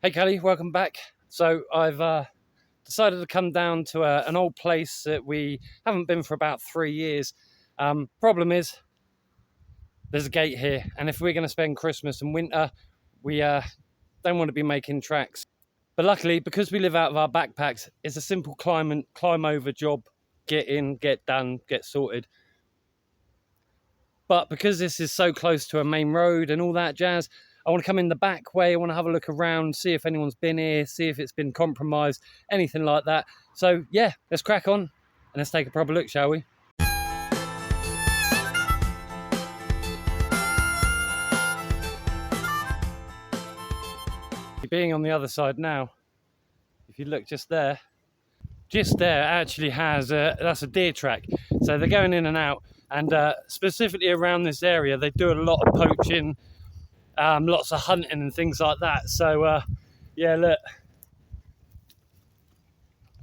Hey Kelly, welcome back. So I've decided to come down to an old place that we haven't been for about 3 years. Problem is, there's a gate here, and if we're going to spend Christmas and winter, we don't want to be making tracks. But luckily, because we live out of our backpacks, it's a simple climb over job. Get in, get done, get sorted. But because this is so close to a main road and all that jazz, I want to come in the back way. I want to have a look around, see if anyone's been here, see if it's been compromised, anything like that. So yeah, let's crack on and let's take a proper look, shall we? Being on the other side now, if you look just there actually has that's a deer track. So they're going in and out, and specifically around this area, they do a lot of poaching, lots of hunting and things like that. So yeah, look,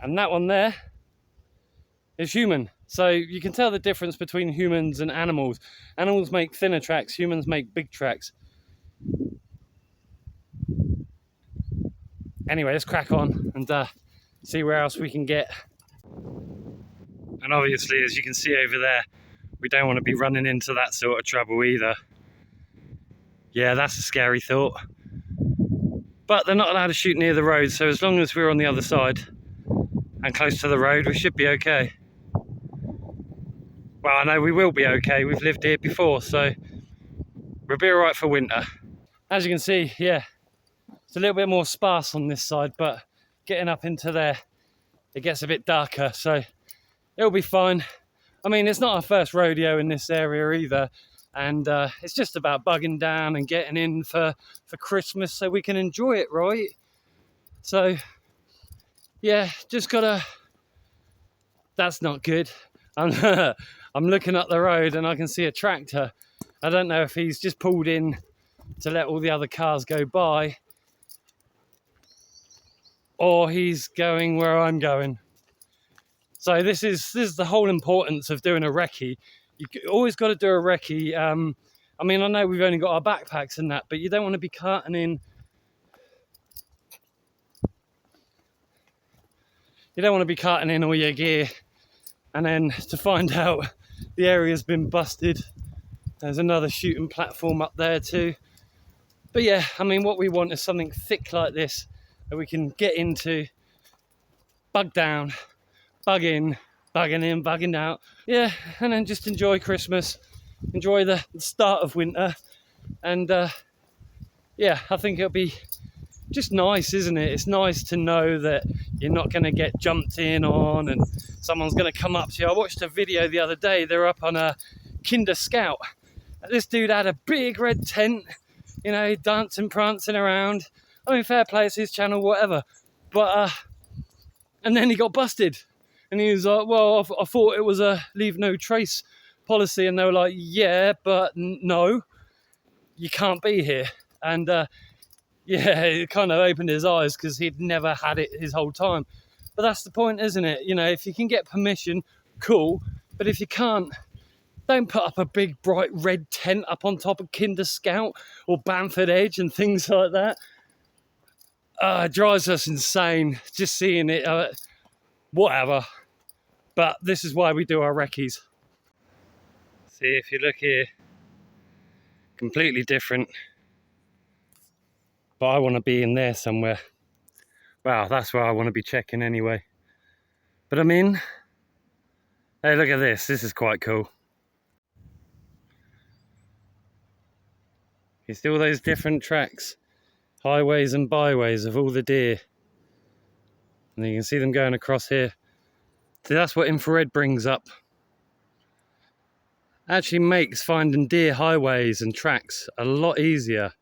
and that one there is human. So you can tell the difference between humans and animals. Animals make thinner tracks, humans make big tracks. Anyway, let's crack on and see where else we can get. And obviously, as you can see over there, we don't want to be running into that sort of trouble either. Yeah, that's a scary thought. But they're not allowed to shoot near the road, so as long as we're on the other side and close to the road, we should be okay. Well, I know we will be okay. We've lived here before, so we'll be all right for winter. As you can see, yeah, it's a little bit more sparse on this side, but getting up into there, it gets a bit darker, so it'll be fine. I mean, it's not our first rodeo in this area either, and it's just about bugging down and getting in for Christmas so we can enjoy it, right? So, yeah, just gotta... That's not good. I'm looking up the road and I can see a tractor. I don't know if he's just pulled in to let all the other cars go by, or he's going where I'm going. So this is the whole importance of doing a recce. You always got to do a recce. I mean, I know we've only got our backpacks and that, but you don't want to be carting in. You don't want to be carting in all your gear, and then to find out the area's been busted. There's another shooting platform up there too. But yeah, I mean, what we want is something thick like this that we can get into, bug down, bug in, bugging out. Yeah, and then just enjoy Christmas, enjoy the start of winter. And yeah, I think it'll be just nice, isn't it? It's nice to know that you're not going to get jumped in on and someone's going to come up to you. I watched a video the other day. They're up on a Kinder Scout. This dude had a big red tent, you know, dancing, prancing around. I mean, fair play, it's his channel, whatever. But, and then he got busted. And he was like, well, I thought it was a leave no trace policy. And they were like, yeah, but no, you can't be here. And yeah, it kind of opened his eyes because he'd never had it his whole time. But that's the point, isn't it? You know, if you can get permission, cool. But if you can't, don't put up a big bright red tent up on top of Kinder Scout or Bamford Edge and things like that. It drives us insane just seeing it. Whatever. But this is why we do our recce's. See, if you look here, completely different. But I want to be in there somewhere. Wow, that's where I want to be checking anyway. But I'm in. Hey, look at this. This is quite cool. You see all those different tracks, highways and byways of all the deer. And you can see them going across here. See, that's what infrared brings up. Actually makes finding deer highways and tracks a lot easier.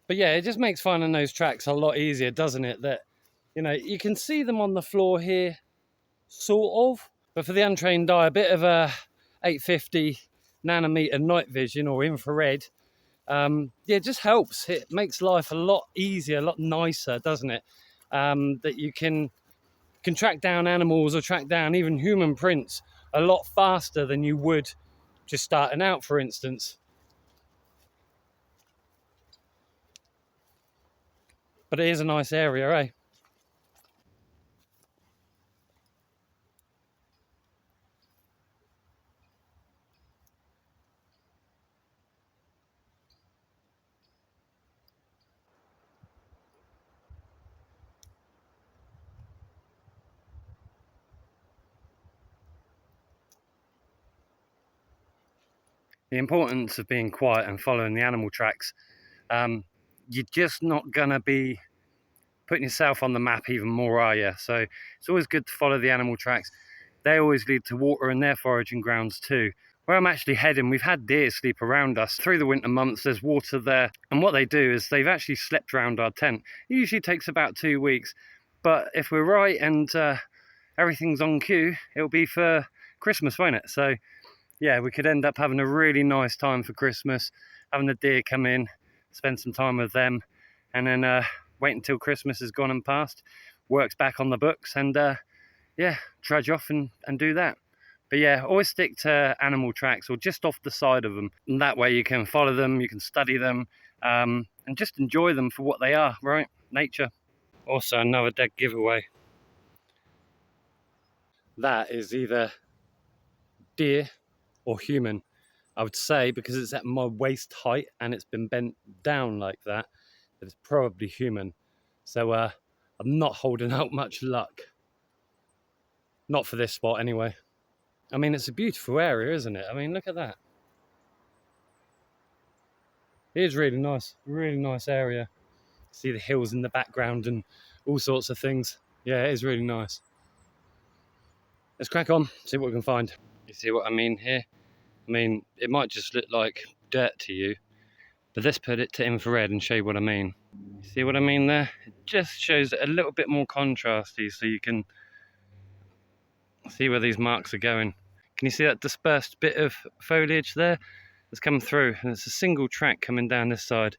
But yeah, it just makes finding those tracks a lot easier, doesn't it? That, you know, you can see them on the floor here, sort of. But for the untrained eye, a bit of a 850 nanometer night vision or infrared, yeah, it just helps. It makes life a lot easier, a lot nicer, doesn't it? That you can track down animals or track down even human prints a lot faster than you would just starting out, for instance. But it is a nice area, eh? The importance of being quiet and following the animal tracks. You're just not going to be putting yourself on the map even more, are you? So it's always good to follow the animal tracks. They always lead to water and their foraging grounds too. Where I'm actually heading, we've had deer sleep around us through the winter months. There's water there, and what they do is they've actually slept around our tent. It usually takes about 2 weeks, but if we're right and everything's on cue, it'll be for Christmas, won't it? So yeah, we could end up having a really nice time for Christmas, having the deer come in, spend some time with them, and then wait until Christmas has gone and passed, works back on the books, and yeah, trudge off and do that. But yeah, always stick to animal tracks or just off the side of them. And that way you can follow them, you can study them, and just enjoy them for what they are, right? Nature. Also another dead giveaway. That is either deer or human. I would say, because it's at my waist height and it's been bent down like that it's probably human. So I'm not holding out much luck. Not for this spot anyway. I mean, it's a beautiful area, isn't it? I mean, look at that. It is really nice area. See the hills in the background and all sorts of things. Yeah, it is really nice. Let's crack on, see what we can find. You see what I mean here? I mean, it might just look like dirt to you, but let's put it to infrared and show you what I mean. You see what I mean there? It just shows it a little bit more contrasty so you can see where these marks are going. Can you see that dispersed bit of foliage there that's come through? And it's a single track coming down this side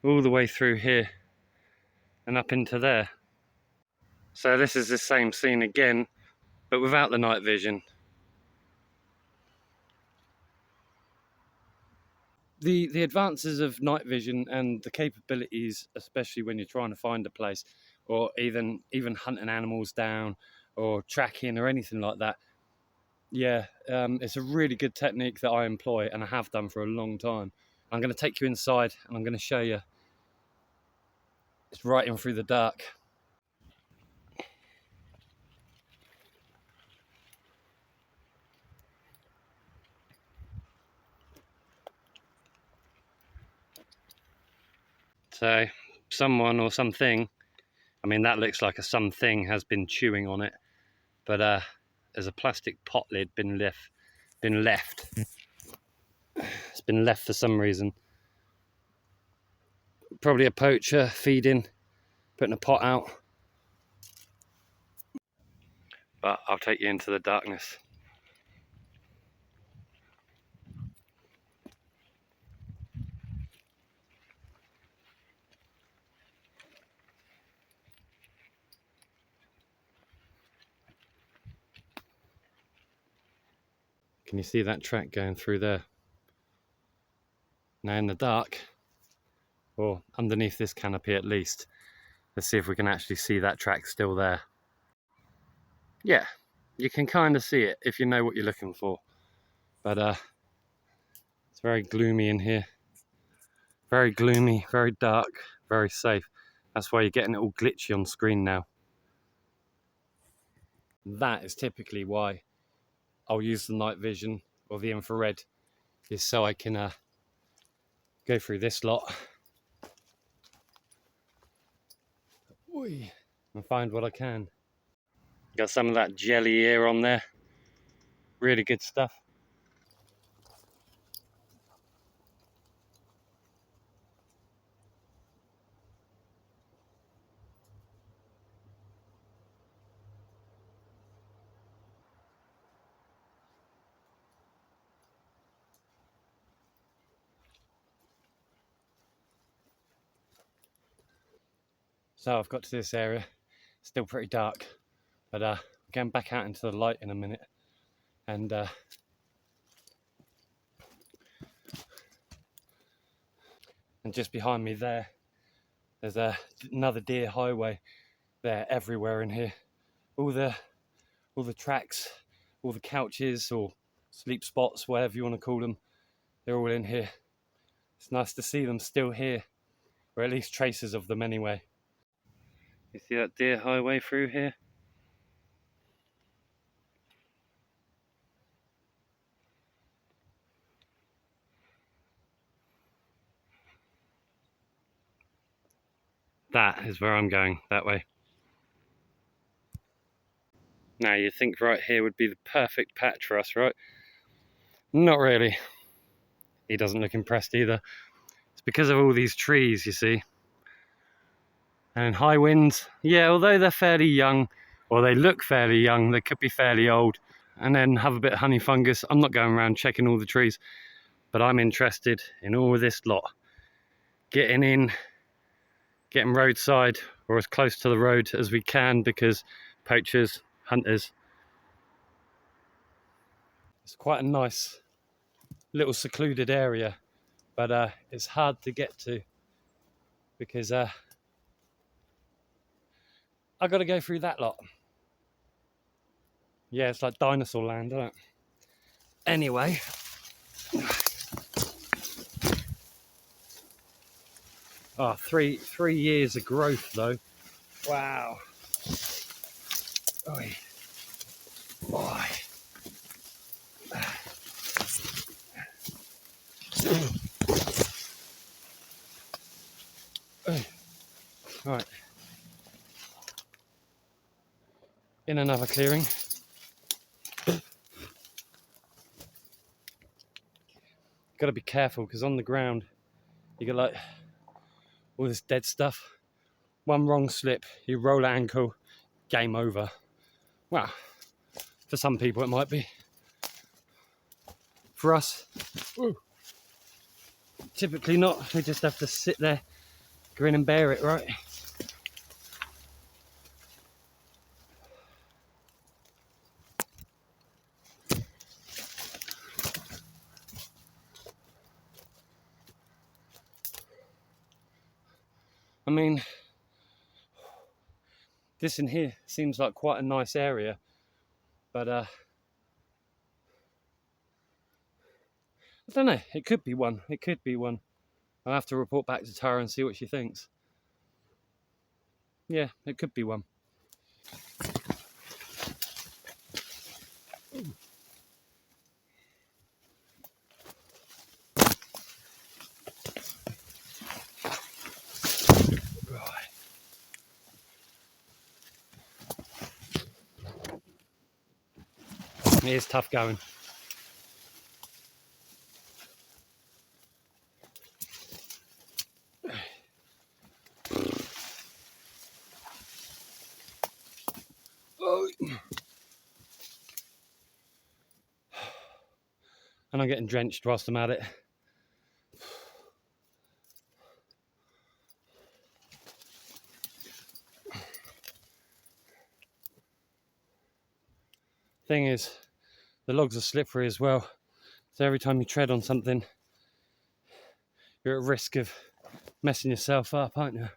all the way through here and up into there. So this is the same scene again, but without the night vision. The advances of night vision and the capabilities, especially when you're trying to find a place, or even hunting animals down, or tracking or anything like that. Yeah, it's a really good technique that I employ and I have done for a long time. I'm going to take you inside and I'm going to show you. It's right in through the dark. So someone or something, I mean that looks like a something has been chewing on it, but there's a plastic pot lid been left. It's been left for some reason. Probably a poacher feeding, putting a pot out. But I'll take you into the darkness. Can you see that track going through there? Now in the dark, or underneath this canopy at least, let's see if we can actually see that track still there. Yeah, you can kind of see it if you know what you're looking for. But it's very gloomy in here. Very gloomy, very dark, very safe. That's why you're getting it all glitchy on screen now. That is typically why I'll use the night vision or the infrared, is so I can go through this lot and find what I can. Got some of that jelly here on there. Really good stuff. So I've got to this area, still pretty dark, but going back out into the light in a minute, and just behind me there There's another deer highway. They're everywhere in here. All the tracks, all the couches or sleep spots, whatever you want to call them, they're all in here. It's nice to see them still here, or at least traces of them anyway. You see that deer highway through here? That is where I'm going, that way. Now you'd think right here would be the perfect patch for us, right? Not really. He doesn't look impressed either. It's because of all these trees, you see. And high winds, yeah, although they're fairly young, or they look fairly young, they could be fairly old, and then have a bit of honey fungus. I'm not going around checking all the trees, but I'm interested in all of this lot. Getting in, getting roadside, or as close to the road as we can, because poachers, hunters. It's quite a nice little secluded area, but it's hard to get to because I got to go through that lot. Yeah, it's like dinosaur land, isn't it? Anyway, oh, three years of growth though. Wow. Oi. Oi. Right. In another clearing. Got to be careful because on the ground you get like all this dead stuff. One wrong slip, you roll an ankle, game over. Well, for some people it might be. For us, typically not. We just have to sit there, grin and bear it, right? I mean, this in here seems like quite a nice area, but I don't know, it could be one, it could be one. I'll have to report back to Tara and see what she thinks. Yeah, it could be one. Right. It is tough going. And I'm getting drenched whilst I'm at it. Thing is, the logs are slippery as well, so every time you tread on something, you're at risk of messing yourself up, aren't you?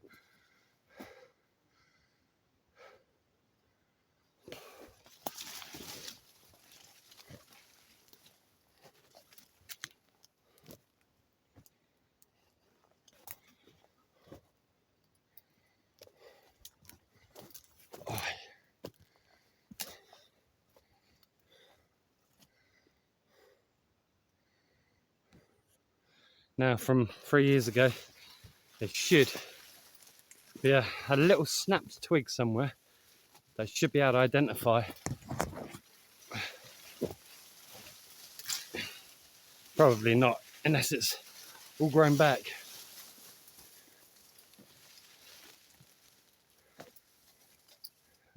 Now, from 3 years ago, there should be a little snapped twig somewhere that I should be able to identify. Probably not, unless it's all grown back.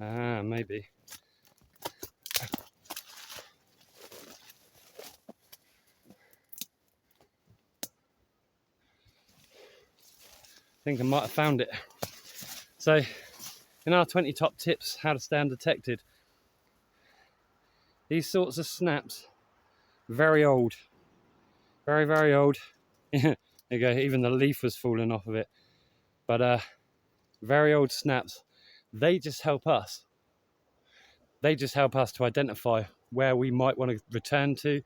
Ah, maybe. I think I might have found it. So, in our 20 top tips, how to stay undetected, these sorts of snaps, very old. Very, very old. There you go, even the leaf was falling off of it. But very old snaps. They just help us. They just help us to identify where we might want to return to.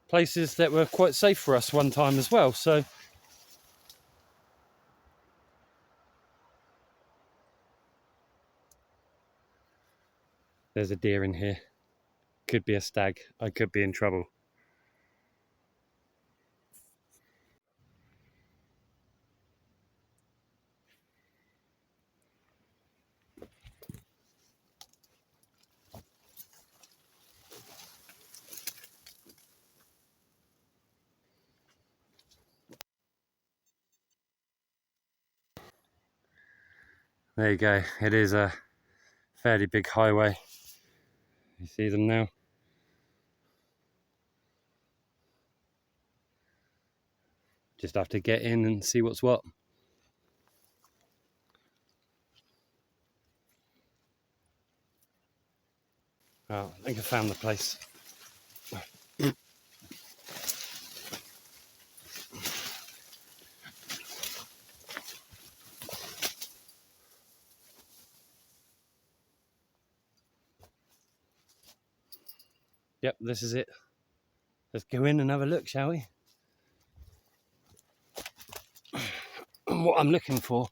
Places that were quite safe for us one time as well. So there's a deer in here. Could be a stag. I could be in trouble. There you go. It is a fairly big highway. You see them now? Just have to get in and see what's what. Oh, I think I found the place. Yep, this is it. Let's go in and have a look, shall we? And what I'm looking for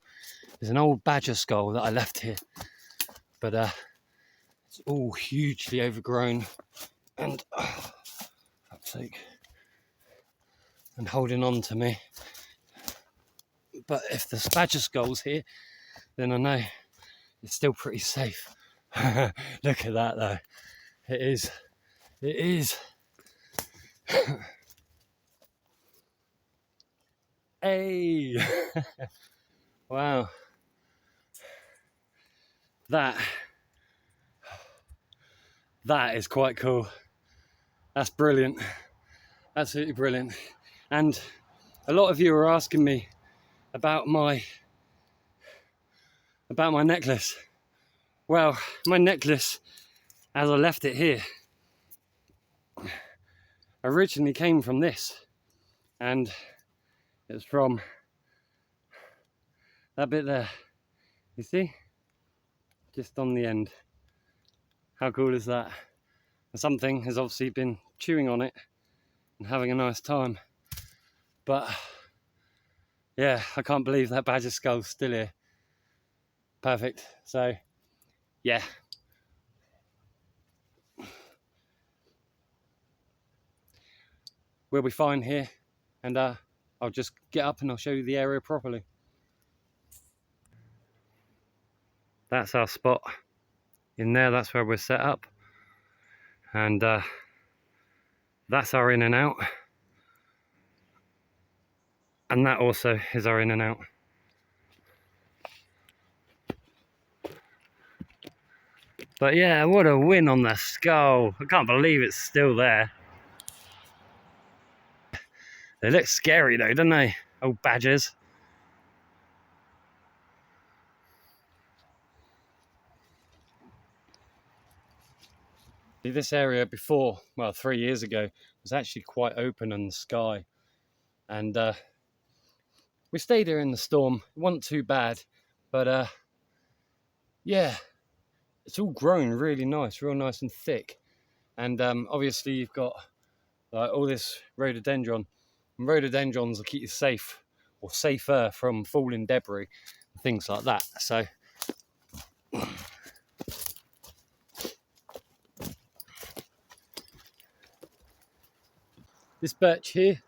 is an old badger skull that I left here. But it's all hugely overgrown and, fuck's sake, and holding on to me. But if there's badger skulls here, then I know it's still pretty safe. Look at that though. It is. It is. Hey! Wow. That is quite cool. That's brilliant. Absolutely brilliant. And a lot of you are asking me about my necklace. Well, my necklace, as I left it here, originally came from this, and it's from that bit there. You see? Just on the end. How cool is that? And something has obviously been chewing on it and having a nice time. But yeah, I can't believe that badger skull's still here. Perfect. So yeah. We'll be fine here, and I'll just get up and I'll show you the area properly. That's our spot in there. That's where we're set up, and that's our in and out, and that also is our in and out. But yeah, what a win on the skull. I can't believe it's still there. They look scary though, don't they? Old badgers. This area before, well, 3 years ago, was actually quite open in the sky. And we stayed here in the storm. It wasn't too bad, but yeah, it's all grown really nice, real nice and thick. And obviously you've got like all this rhododendron. And rhododendrons will keep you safe, or safer, from falling debris and things like that. So this birch here,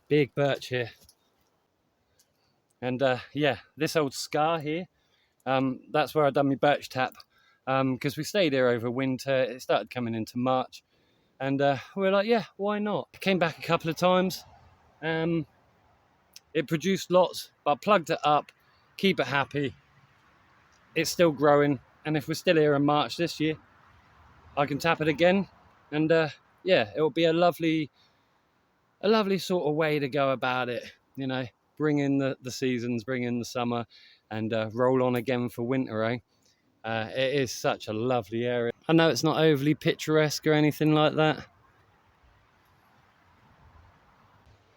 big birch here. And yeah, this old scar here, that's where I done my birch tap, because we stayed here over winter. It started coming into March, and we were like, yeah, why not? Came back a couple of times. It produced lots, but I plugged it up, keep it happy. It's still growing, and if we're still here in March this year, I can tap it again, and yeah, it will be a lovely sort of way to go about it, you know, bring in the seasons, bring in the summer, and roll on again for winter, eh? It is such a lovely area. I know it's not overly picturesque or anything like that.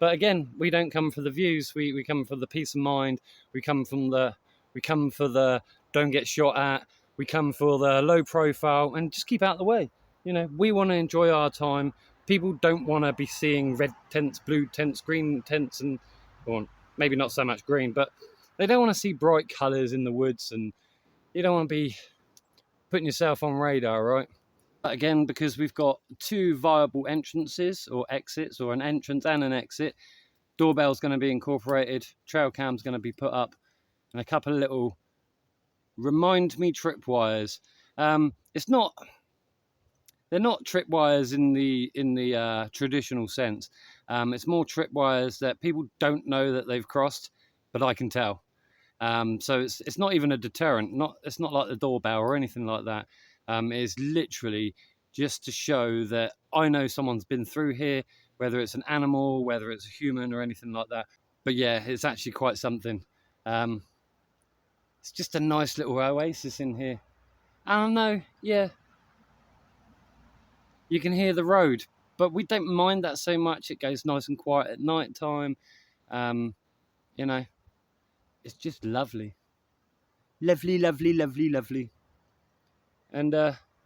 But again, we don't come for the views. We come for the peace of mind. We come for the don't get shot at. We come for the low profile and just keep out of the way. You know, we want to enjoy our time. People don't want to be seeing red tents, blue tents, green tents, and well, maybe not so much green, but they don't want to see bright colours in the woods, and you don't want to be putting yourself on radar, right? But again, because we've got 2 viable entrances or exits, or an entrance and an exit, doorbell's going to be incorporated, trail cam's going to be put up, and a couple of little remind me tripwires. They're not tripwires in the traditional sense. It's more tripwires that people don't know that they've crossed, but I can tell. So it's not even a deterrent. It's not like the doorbell or anything like that. It's literally just to show that I know someone's been through here, whether it's an animal, whether it's a human or anything like that. But yeah, it's actually quite something. It's just a nice little oasis in here. I don't know, yeah. You can hear the road, but we don't mind that so much. It goes nice and quiet at night time. You know, it's just lovely. Lovely, lovely, lovely, lovely. And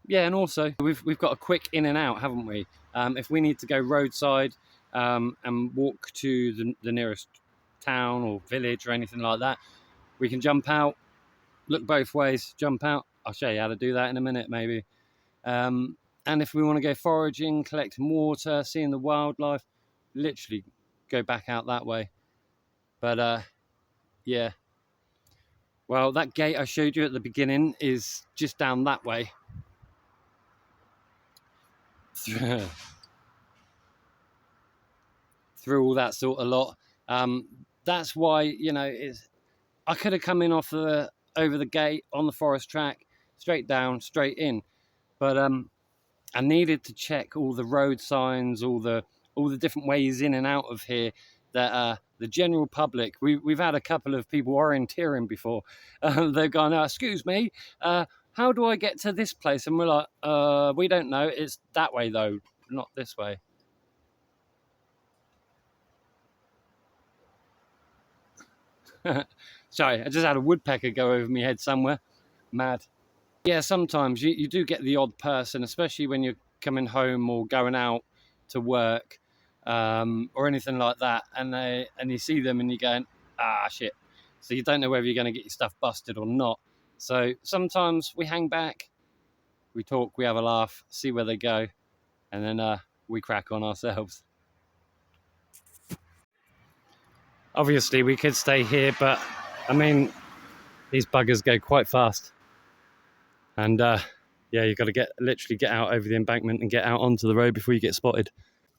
yeah, and also we've got a quick in and out, haven't we? If we need to go roadside and walk to the nearest town or village or anything like that, we can jump out, look both ways, jump out. I'll show you how to do that in a minute, maybe. And if we want to go foraging, collecting water, seeing the wildlife, literally go back out that way. But yeah. Well, that gate I showed you at the beginning is just down that way. Through all that sort of lot. That's why, you know, I could have come in over the gate on the forest track, straight down, straight in. But I needed to check all the road signs, all the different ways in and out of here that the general public. We've had a couple of people orienteering before. They've gone, excuse me, how do I get to this place? And we're like, we don't know. It's that way though, not this way. Sorry, I just had a woodpecker go over my head somewhere. Mad. Yeah, sometimes you do get the odd person, especially when you're coming home or going out to work or anything like that, and you see them and you're going, shit. So you don't know whether you're going to get your stuff busted or not. So sometimes we hang back, we talk, we have a laugh, see where they go, and then we crack on ourselves. Obviously, we could stay here, but I mean, these buggers go quite fast. And yeah, you've got to literally get out over the embankment and get out onto the road before you get spotted.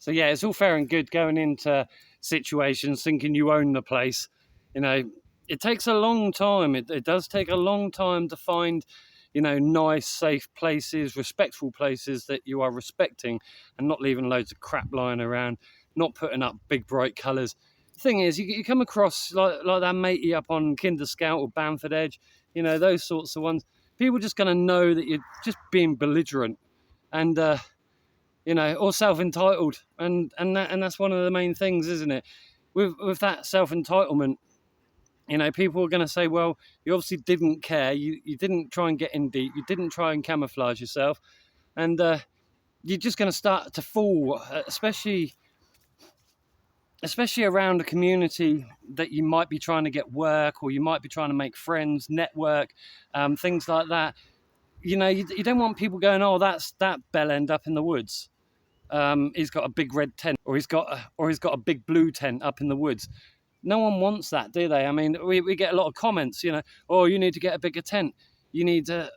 So yeah, it's all fair and good going into situations thinking you own the place. You know, it takes a long time. It does take a long time to find, you know, nice, safe places, respectful places that you are respecting and not leaving loads of crap lying around, not putting up big bright colours. The thing is, you come across like that matey up on Kinder Scout or Bamford Edge, you know, those sorts of ones. People are just going to know that you're just being belligerent and, you know, or self-entitled. And that's one of the main things, isn't it? With that self-entitlement, you know, people are going to say, well, you obviously didn't care. You didn't try and get in deep. You didn't try and camouflage yourself. And you're just going to start to fall, especially around a community that you might be trying to get work, or you might be trying to make friends, network, things like that. You know, you don't want people going, oh, that's that bell end up in the woods. He's got a big red tent, or he's got a big blue tent up in the woods. No one wants that, do they? I mean, we get a lot of comments, you know, oh, you need to get a bigger tent. You need to,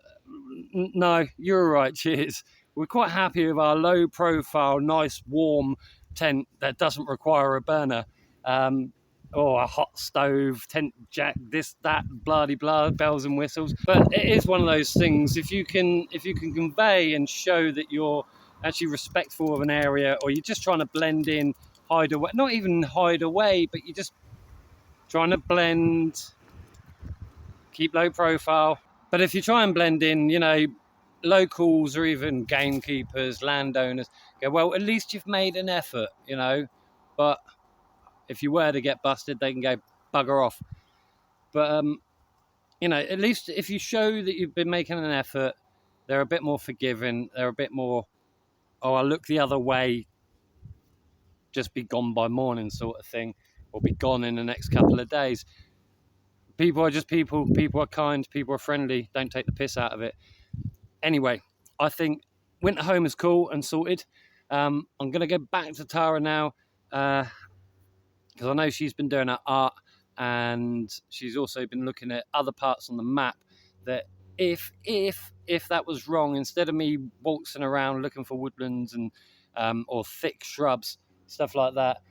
no, you're all right, cheers. We're quite happy with our low profile, nice, warm tent that doesn't require a burner, or a hot stove, tent jack, this, that, bloody blah, bells and whistles. But it is one of those things, if you can convey and show that you're actually respectful of an area, or you're just trying to blend in, hide away, not even hide away, but you're just trying to blend, keep low profile. But if you try and blend in, you know, locals or even gamekeepers, landowners go, well, at least you've made an effort, you know. But if you were to get busted, they can go bugger off. But you know, at least if you show that you've been making an effort, they're a bit more forgiving. They're a bit more, oh, I'll look the other way, just be gone by morning sort of thing, or be gone in the next couple of days. People are just people. People are kind. People are friendly. Don't take the piss out of it. Anyway, I think winter home is cool and sorted. I'm going to go back to Tara now because I know she's been doing her art, and she's also been looking at other parts on the map that if that was wrong, instead of me waltzing around looking for woodlands and or thick shrubs, stuff like that,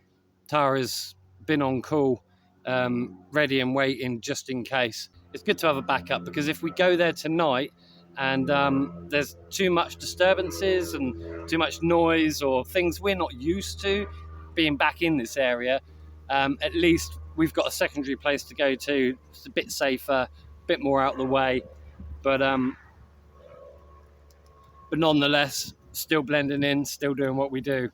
Tara's been on call, ready and waiting just in case. It's good to have a backup, because if we go there tonight and there's too much disturbances and too much noise or things we're not used to being back in this area, at least we've got a secondary place to go to. It's a bit safer, a bit more out of the way, but nonetheless still blending in, still doing what we do.